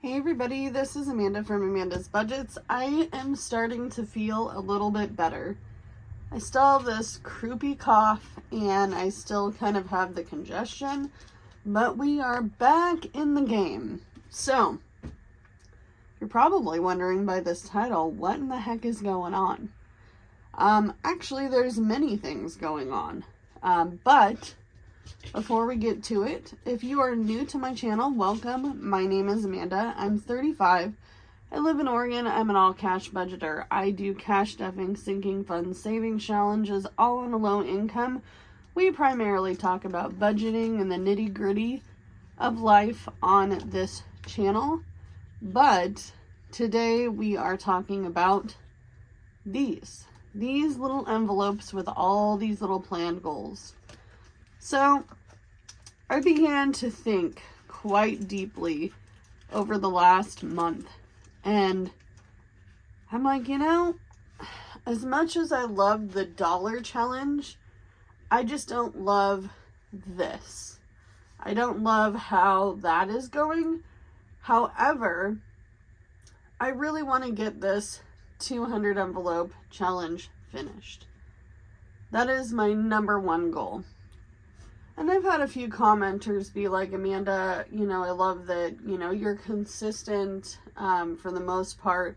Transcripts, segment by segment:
Hey everybody, this is Amanda from Amanda's Budgets. I am starting to feel a little bit better. I still have this croupy cough and I still kind of have the congestion, but we are back in the game. So, you're probably wondering by this title, what in the heck is going on? Actually, there's many things going on, but before we get to it, if you are new to my channel, welcome. My name is Amanda. I'm 35. I live in Oregon. I'm an all-cash budgeter. I do cash stuffing, sinking funds, savings challenges, all on a low income. We primarily talk about budgeting and the nitty-gritty of life on this channel. But today we are talking about these little envelopes with all these little planned goals. So, I began to think quite deeply over the last month, and I'm like, as much as I love the dollar challenge, I just don't love this. I don't love how that is going. However, I really want to get this 200 envelope challenge finished. That is my number one goal. And I've had a few commenters be like, Amanda, I love that, you're consistent for the most part.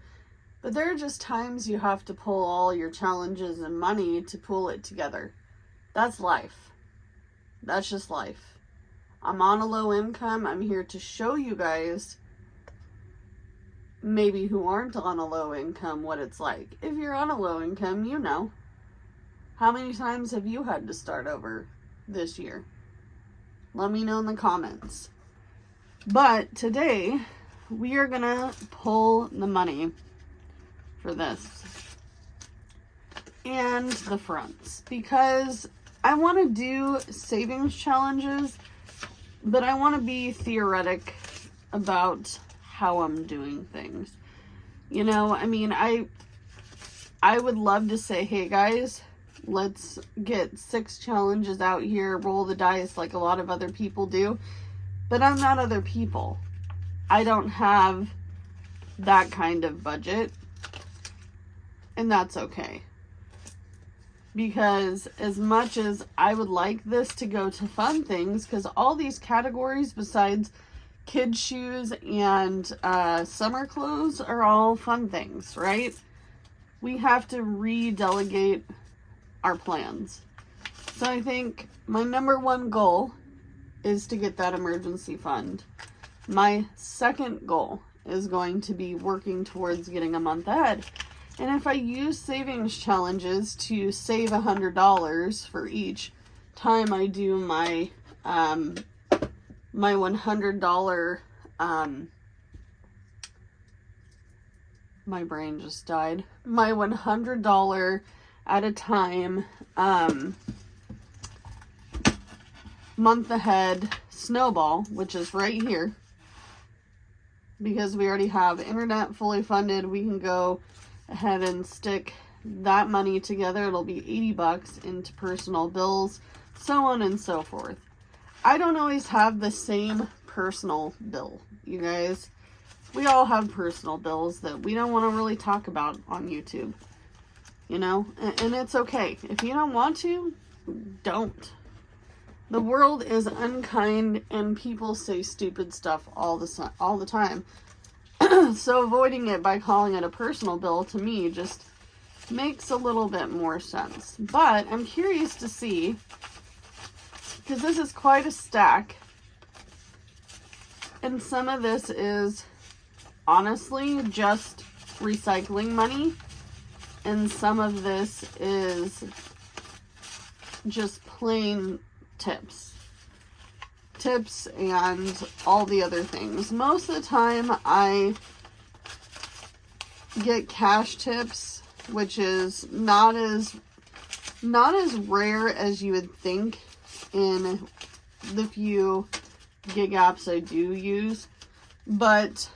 But there are just times you have to pull all your challenges and money to pull it together. That's life. That's just life. I'm on a low income. I'm here to show you guys, maybe who aren't on a low income, what it's like. If you're on a low income, you know. How many times have you had to start over this year? Let me know in the comments. But today we are gonna pull the money for this and the fronts, because I want to do savings challenges, but I want to be theoretic about how I'm doing things. I would love to say, hey guys, let's get 6 challenges out here, roll the dice like a lot of other people do. But I'm not other people. I don't have that kind of budget. And that's okay. Because as much as I would like this to go to fun things, because all these categories besides kids' shoes and summer clothes are all fun things, right? We have to redelegate our plans. So I think my number one goal is to get that emergency fund. My second goal is going to be working towards getting a month ahead. And if I use savings challenges to save $100 for each time I do my my $100 my brain just died. My $100 at a time, month ahead snowball, which is right here, because we already have internet fully funded. We can go ahead and stick that money together. It'll be $80 into personal bills, so on and so forth. I don't always have the same personal bill, you guys. We all have personal bills that we don't want to really talk about on YouTube. And it's okay. If you don't want to, don't. The world is unkind and people say stupid stuff all the time. So avoiding it by calling it a personal bill, to me, just makes a little bit more sense. But I'm curious to see, because this is quite a stack. And some of this is honestly just recycling money. And some of this is just plain tips and all the other things. Most of the time I get cash tips, which is not as rare as you would think in the few gig apps I do use. But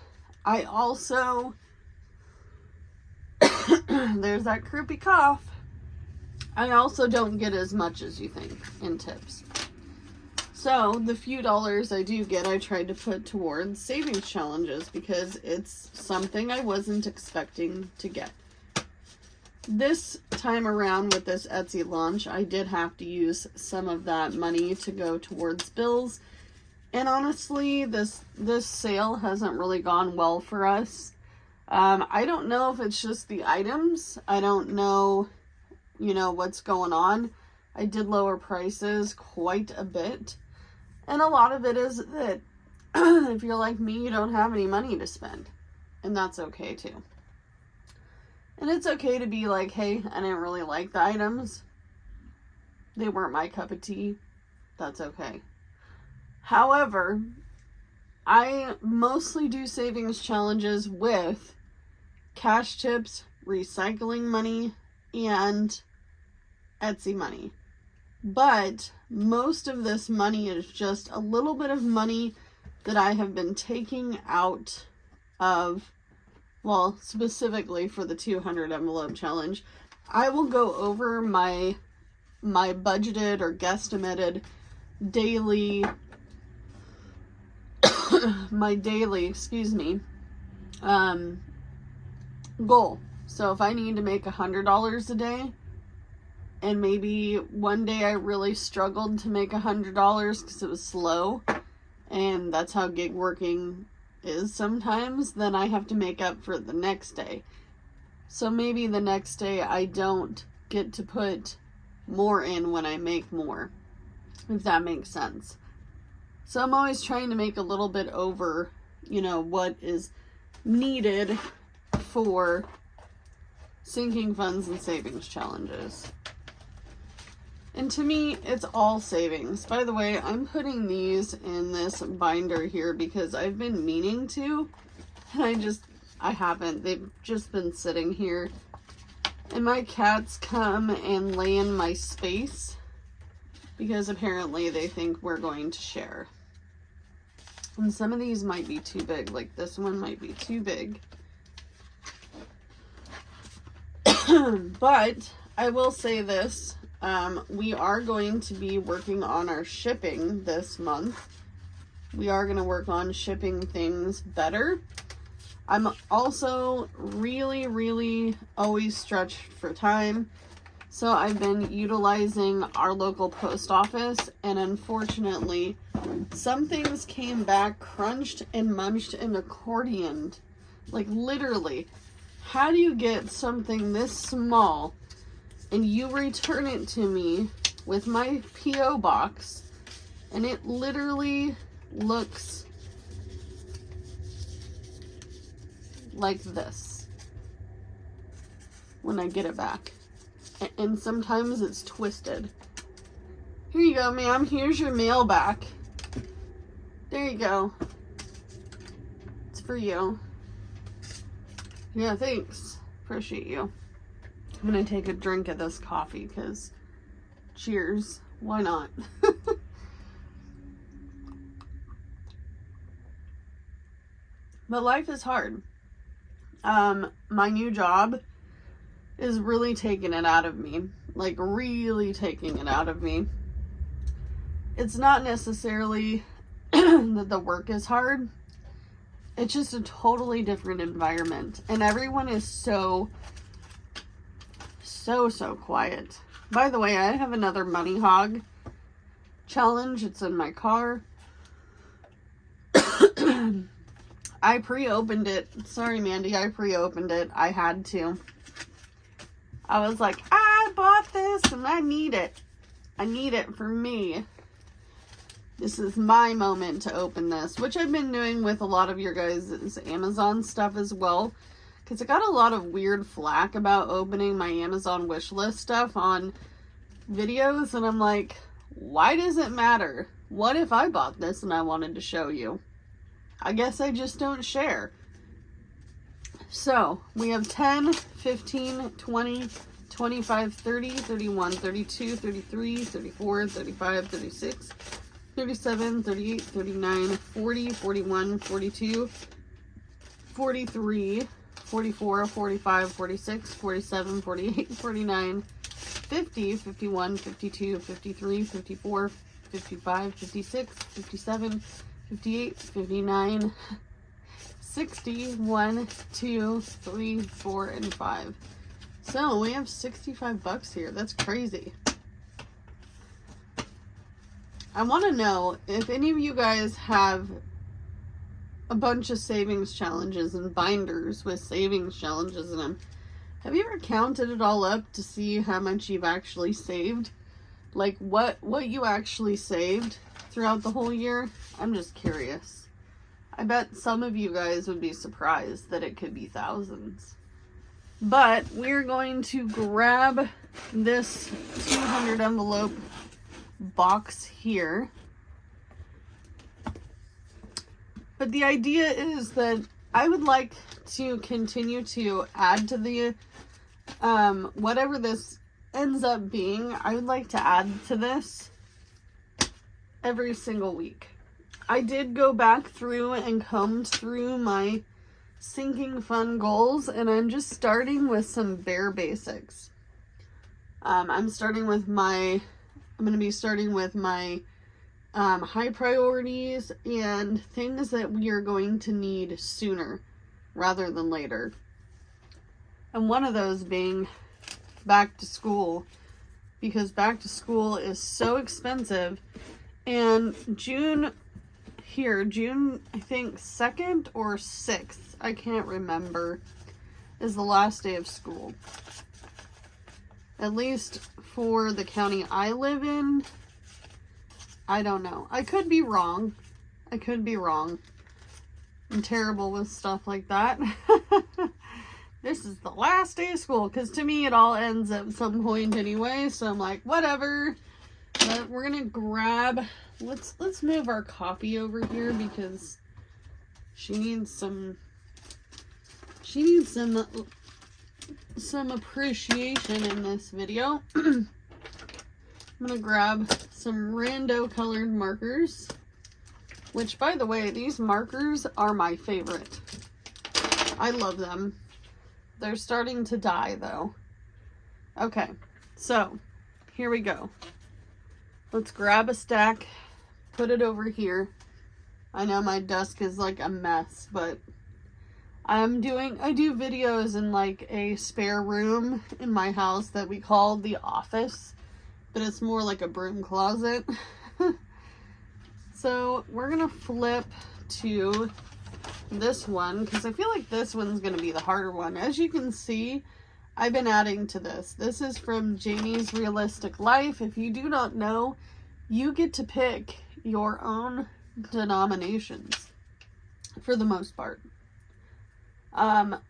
I also there's that croupy cough. I also don't get as much as you think in tips. So the few dollars I do get, I tried to put towards savings challenges because it's something I wasn't expecting to get. This time around with this Etsy launch, I did have to use some of that money to go towards bills. And honestly, this sale hasn't really gone well for us. I don't know if it's just the items. I don't know, what's going on. I did lower prices quite a bit. And a lot of it is that if you're like me, you don't have any money to spend. And that's okay too. And it's okay to be like, hey, I didn't really like the items. They weren't my cup of tea. That's okay. However, I mostly do savings challenges with cash tips, recycling money, and Etsy money. But most of this money is just a little bit of money that I have been taking out of, well, specifically for the 200 envelope challenge. I will go over my budgeted or guesstimated daily goal. So if I need to make $100 a day, and maybe one day I really struggled to make $100 because it was slow, and that's how gig working is sometimes, then I have to make up for it the next day. So maybe the next day I don't get to put more in when I make more, if that makes sense. So I'm always trying to make a little bit over, what is needed for sinking funds and savings challenges. And to me, it's all savings. By the way, I'm putting these in this binder here because I've been meaning to, and I haven't. They've just been sitting here. And my cats come and lay in my space because apparently they think we're going to share. And some of these might be too big, like this one might be too big. But I will say this. We are going to be working on our shipping this month. We are going to work on shipping things better. I'm also really always stretched for time. So I've been utilizing our local post office, and unfortunately, some things came back crunched and munched and accordioned. Like literally, how do you get something this small and you return it to me with my P.O. box, and it literally looks like this when I get it back. And sometimes it's twisted. Here you go, ma'am. Here's your mail back. There you go. It's for you. Yeah, thanks. Appreciate you. I'm gonna take a drink of this coffee because cheers. Why not? But life is hard. My new job is really taking it out of me. Like really taking it out of me. It's not necessarily that the work is hard. It's just a totally different environment. And everyone is so quiet. By the way, I have another Money Hog challenge. It's in my car. I pre-opened it. Sorry, Mandy, I pre-opened it. I had to. I was like, I bought this and I need it. I need it for me. This is my moment to open this, which I've been doing with a lot of your guys' Amazon stuff as well. Because I got a lot of weird flack about opening my Amazon wishlist stuff on videos. And I'm like, why does it matter? What if I bought this and I wanted to show you? I guess I just don't share. So we have 10, 15, 20, 25, 30, 31, 32, 33, 34, 35, 36, 37, 38, 39, 40, 41, 42, 43, 44, 45, 46, 47, 48, 49, 50, 51, 52, 53, 54, 55, 56, 57, 58, 59, 60, 1, 2, 3, 4, and 5. So we have 65 bucks here. That's crazy. I want to know if any of you guys have a bunch of savings challenges and binders with savings challenges in them. Have you ever counted it all up to see how much you've actually saved? Like what you actually saved throughout the whole year? I'm just curious. I bet some of you guys would be surprised that it could be thousands. But we're going to grab this 200 envelope box here. But the idea is that I would like to continue to add to the whatever this ends up being. I would like to add to this every single week. I did go back through and combed through my sinking fund goals, and I'm just starting with some bare basics. I'm going to be starting with my high priorities and things that we are going to need sooner rather than later. And one of those being back to school, because back to school is so expensive. And June, I think 2nd or 6th, I can't remember, is the last day of school. At least for the county I live in. I don't know. I could be wrong. I'm terrible with stuff like that. This is the last day of school, because to me it all ends at some point anyway, so I'm like, whatever. But we're gonna grab, let's move our coffee over here, because she needs some appreciation in this video. I'm gonna grab some rando colored markers, which, by the way, these markers are my favorite. I love them. They're starting to die though. Okay, so here we go. Let's grab a stack, put it over here. I know my desk is like a mess, but I do videos in like a spare room in my house that we call the office, but it's more like a broom closet. So we're gonna flip to this one, because I feel like this one's gonna be the harder one. As you can see, I've been adding to this. This is from Jamie's Realistic Life. If you do not know, you get to pick your own denominations for the most part.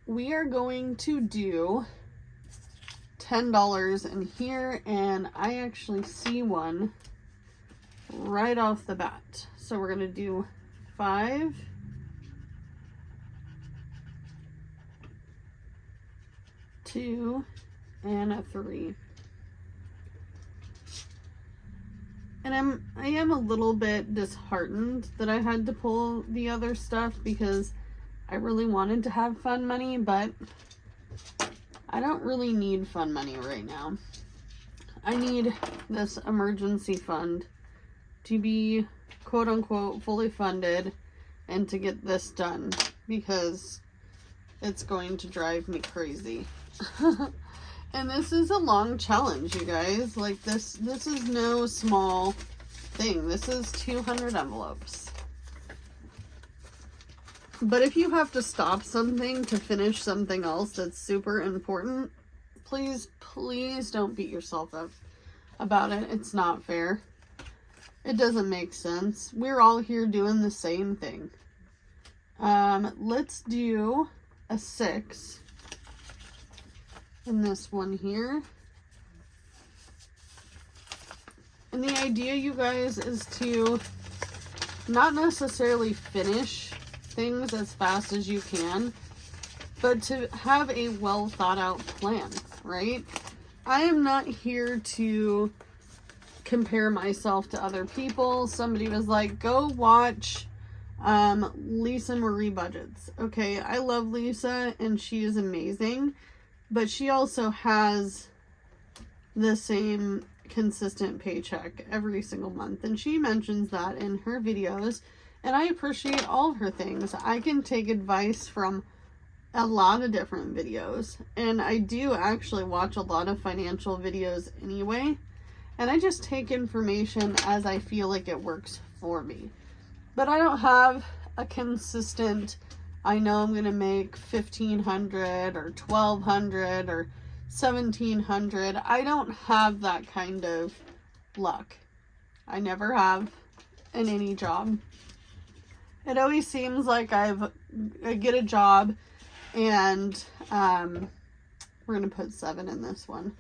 We are going to do $10 in here, and I actually see one right off the bat. So we're gonna do 5, 2, and a 3. And I am a little bit disheartened that I had to pull the other stuff, because I really wanted to have fun money, but I don't really need fun money right now. I need this emergency fund to be quote unquote fully funded and to get this done, because it's going to drive me crazy. And this is a long challenge, you guys. Like this is no small thing. This is 200 envelopes. But if you have to stop something to finish something else that's super important, please don't beat yourself up about it. It's not fair. It doesn't make sense. We're all here doing the same thing. Let's do a 6 in this one here. And the idea, you guys, is to not necessarily finish things as fast as you can, but to have a well thought out plan, right? I am not here to compare myself to other people. Somebody was like, go watch Lisa Marie Budgets. Okay, I love Lisa and she is amazing, but she also has the same consistent paycheck every single month. And she mentions that in her videos. And I appreciate all of her things. I can take advice from a lot of different videos. And I do actually watch a lot of financial videos anyway. And I just take information as I feel like it works for me. But I don't have a consistent, I know I'm going to make $1,500 or $1,200 or $1,700. I don't have that kind of luck. I never have in any job. It always seems like I get a job and we're going to put 7 in this one.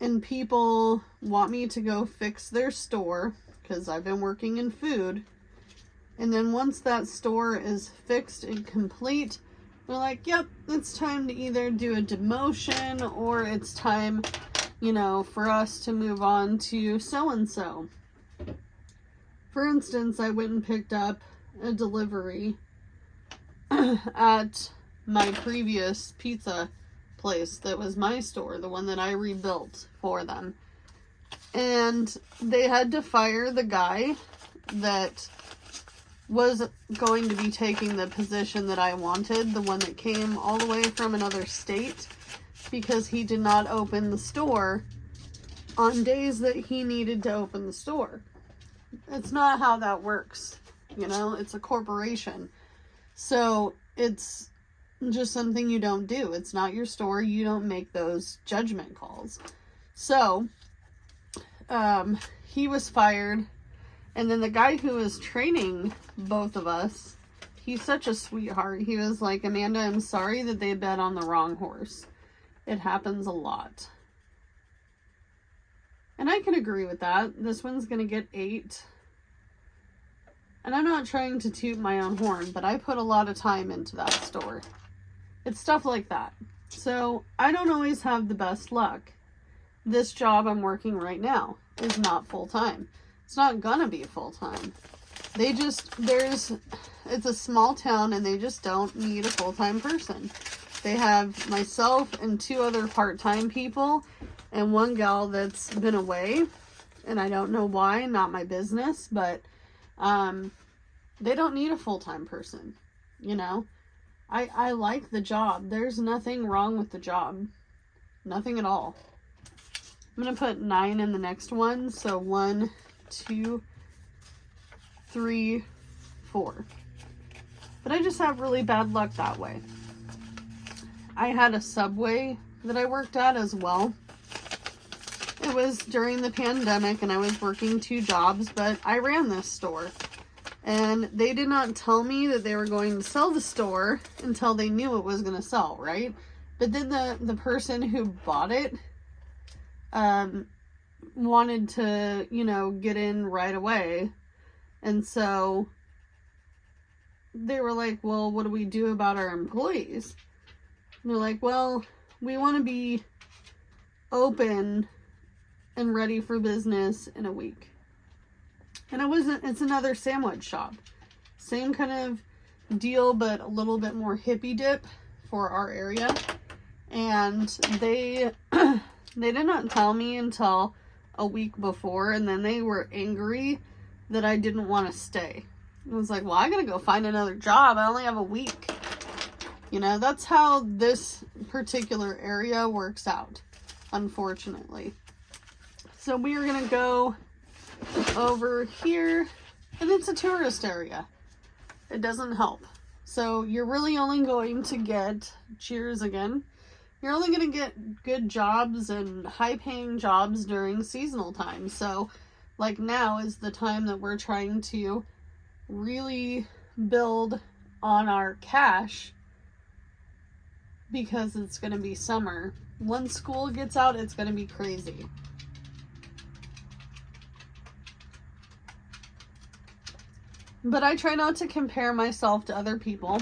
And people want me to go fix their store because I've been working in food. And then once that store is fixed and complete, they're like, yep, it's time to either do a demotion or it's time, you know, for us to move on to so-and-so. For instance, I went and picked up a delivery at my previous pizza place that was my store, the one that I rebuilt for them. And they had to fire the guy that was going to be taking the position that I wanted, the one that came all the way from another state, because he did not open the store on days that he needed to open the store. It's not how that works, you know, it's a corporation. So it's just something you don't do. It's not your store. You don't make those judgment calls. So, he was fired. And then the guy who was training both of us, he's such a sweetheart. He was like, Amanda, I'm sorry that they bet on the wrong horse. It happens a lot. And I can agree with that. This one's going to get 8. And I'm not trying to toot my own horn, but I put a lot of time into that store. It's stuff like that. So I don't always have the best luck. This job I'm working right now is not full-time. It's not gonna be full-time. It's a small town and they just don't need a full-time person. They have myself and 2 other part-time people and 1 gal that's been away. And I don't know why, not my business, but they don't need a full-time person, you know? I like the job. There's nothing wrong with the job. Nothing at all. I'm going to put 9 in the next one. So 1, 2, 3, 4. But I just have really bad luck that way. I had a Subway that I worked at as well. It was during the pandemic and I was working 2 jobs, but I ran this store. And they did not tell me that they were going to sell the store until they knew it was going to sell, right? But then the person who bought it wanted to, you know, get in right away. And so they were like, well, what do we do about our employees? And they're like, well, we want to be open and ready for business in a week. And it's another sandwich shop. Same kind of deal, but a little bit more hippie dip for our area. And they did not tell me until a week before, and then they were angry that I didn't want to stay. I was like, well, I gotta go find another job. I only have a week. You know, that's how this particular area works out, unfortunately. So we are gonna go over here, and it's a tourist area. It doesn't help. So you're really only going to get, cheers again, you're only going to get good jobs and high-paying jobs during seasonal time. So, like, now is the time that we're trying to really build on our cash because it's going to be summer. Once school gets out, it's going to be crazy. But I try not to compare myself to other people.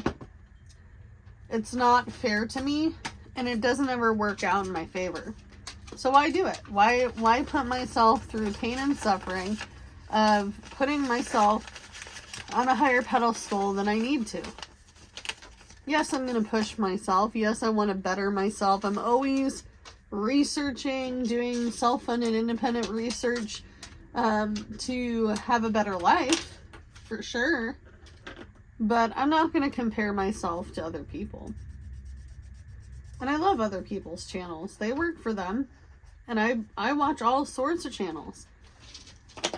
It's not fair to me, and it doesn't ever work out in my favor. So why do it? Why put myself through pain and suffering of putting myself on a higher pedestal than I need to? Yes, I'm going to push myself. Yes, I want to better myself. I'm always researching, doing self-funded independent research to have a better life, for sure. But I'm not going to compare myself to other people. And I love other people's channels. They work for them. And I watch all sorts of channels.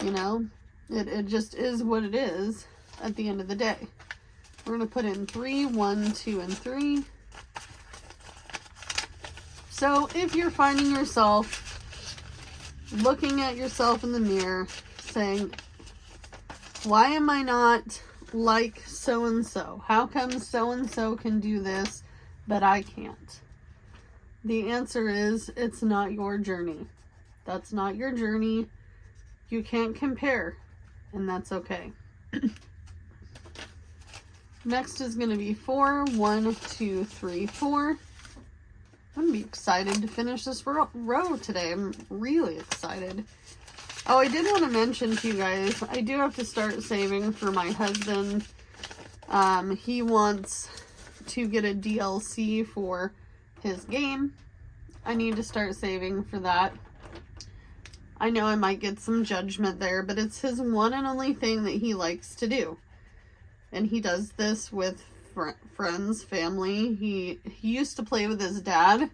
You know, it just is what it is at the end of the day. We're going to put in 3, 1, 2, and 3. So if you're finding yourself looking at yourself in the mirror saying, why am I not like so-and-so? How come so-and-so can do this, but I can't? The answer is, it's not your journey. That's not your journey. You can't compare, and that's okay. Next is going to be 4, 1, 2, 3, 4. I'm going to be excited to finish this row today. I'm really excited. Oh, I did want to mention to you guys, I do have to start saving for my husband. He wants to get a DLC for his game. I need to start saving for that. I know I might get some judgment there, but it's his one and only thing that he likes to do. And he does this with friends, family. He used to play with his dad,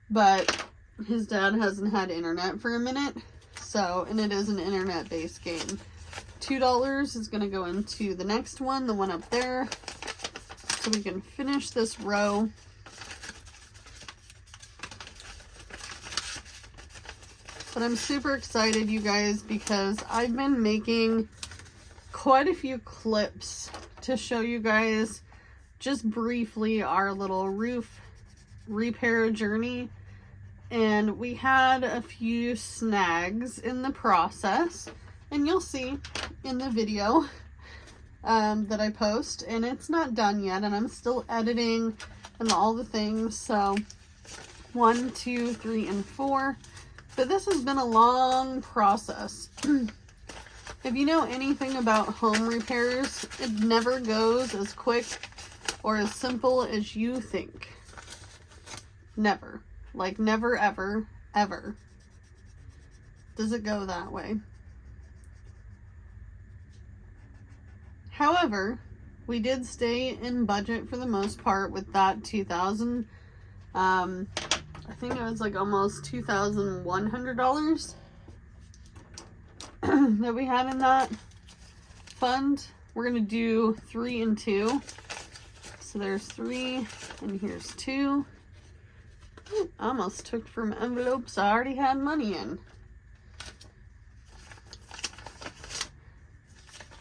but his dad hasn't had internet for a minute. So, and it is an internet-based game. $2 is going to go into the next one, the one up there. So we can finish this row. But I'm super excited, you guys, because I've been making quite a few clips to show you guys just briefly our little roof repair journey. And we had a few snags in the process, and you'll see in the video that I post, and it's not done yet, and I'm still editing and all the things. So 1, 2, 3, and 4. But this has been a long process. If you know anything about home repairs, it never goes as quick or as simple as you think. Never. Like never, ever, ever does it go that way. However, we did stay in budget for the most part with that $2,000. I think it was like almost $2,100 that we had in that fund. We're going to do 3 and 2. So there's 3 and here's 2. I almost took from envelopes I already had money in.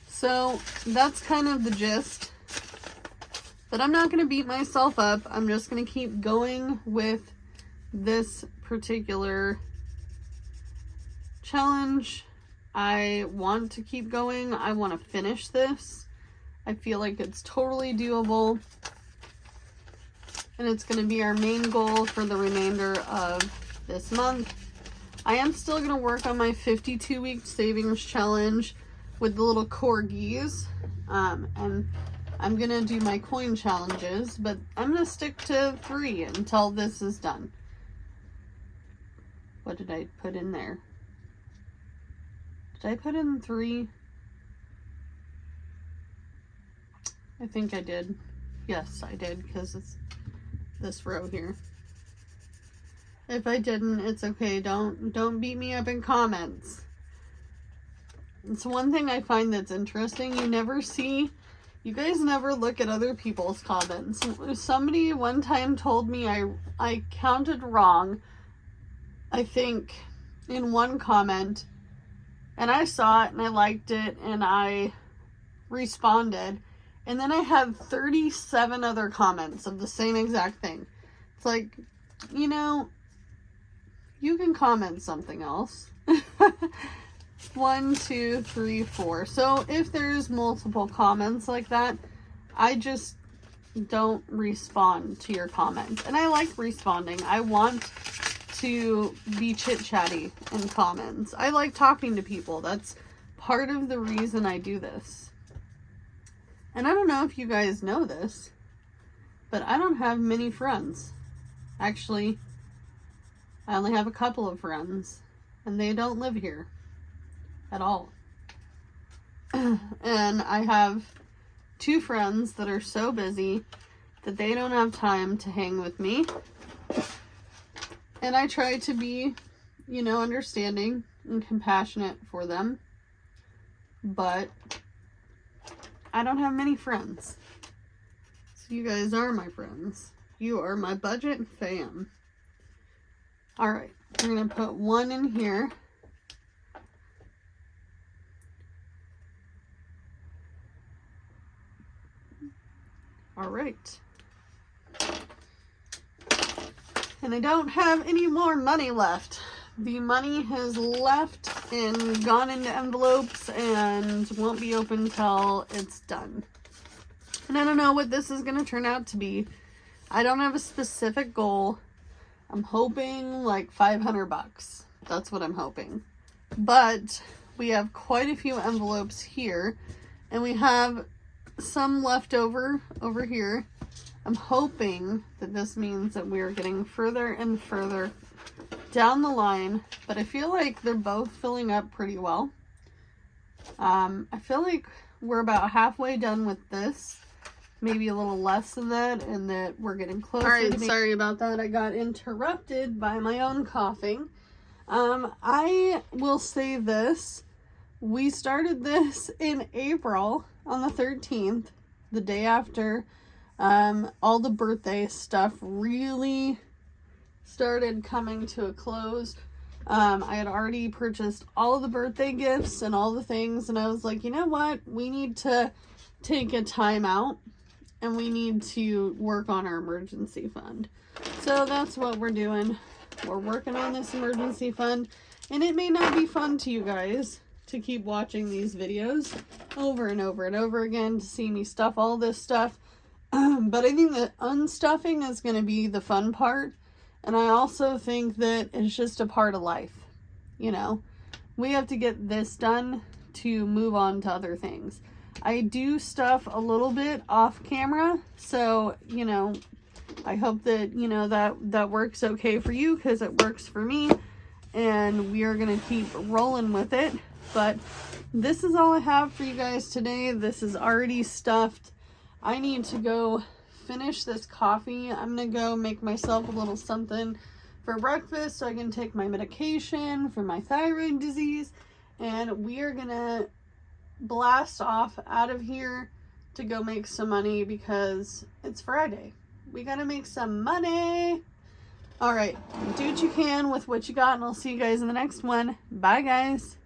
So that's kind of the gist. But I'm not going to beat myself up. I'm just going to keep going with this particular challenge. I want to keep going. I want to finish this. I feel like it's totally doable. And it's going to be our main goal for the remainder of this month. I am still going to work on my 52-week savings challenge with the little corgis. And I'm going to do my coin challenges, but I'm going to stick to 3 until this is done. What did I put in there? Did I put in 3? I think I did. Yes, I did, because it's this row here. If I didn't, it's okay. Don't beat me up in comments. It's one thing I find that's interesting. You guys never look at other people's comments. Somebody one time told me I counted wrong, I think, in one comment, and I saw it and I liked it and I responded, and then I had 37 other comments of the same exact thing. It's like, you know, you can comment something else. 1, 2, 3, 4. So if there's multiple comments like that, I just don't respond to your comment. And I like responding. I want to be chit-chatty in comments. I like talking to people. That's part of the reason I do this. And I don't know if you guys know this, but I don't have many friends. Actually, I only have a couple of friends, and they don't live here at all. And I have 2 friends that are so busy that they don't have time to hang with me. And I try to be, you know, understanding and compassionate for them. But I don't have many friends. So you guys are my friends. You are my budget fam. Alright, we're going to put 1 in here. Alright. And I don't have any more money left. The money has left and gone into envelopes and won't be open until it's done. And I don't know what this is going to turn out to be. I don't have a specific goal. I'm hoping like $500. That's what I'm hoping. But we have quite a few envelopes here, and we have some left over here. I'm hoping that this means that we're getting further and further down the line, but I feel like they're both filling up pretty well. I feel like we're about halfway done with this. Maybe a little less than that, and that we're getting closer. Alright, sorry about that. I got interrupted by my own coughing. I will say this. We started this in April on the 13th, the day after all the birthday stuff really started coming to a close. I had already purchased all of the birthday gifts and all the things, and I was like, you know what? We need to take a time out. And we need to work on our emergency fund. So that's what we're doing. We're working on this emergency fund. And it may not be fun to you guys to keep watching these videos over and over and over again to see me stuff all this stuff. But I think that unstuffing is going to be the fun part. And I also think that it's just a part of life. You know, we have to get this done to move on to other things. I do stuff a little bit off camera, so, you know, I hope that, you know, that works okay for you, because it works for me, and we are going to keep rolling with it. But this is all I have for you guys today. This is already stuffed. I need to go finish this coffee. I'm going to go make myself a little something for breakfast so I can take my medication for my thyroid disease, and we are going to blast off out of here to go make some money because it's Friday. We gotta make some money. All right, do what you can with what you got, and I'll see you guys in the next one. Bye, guys.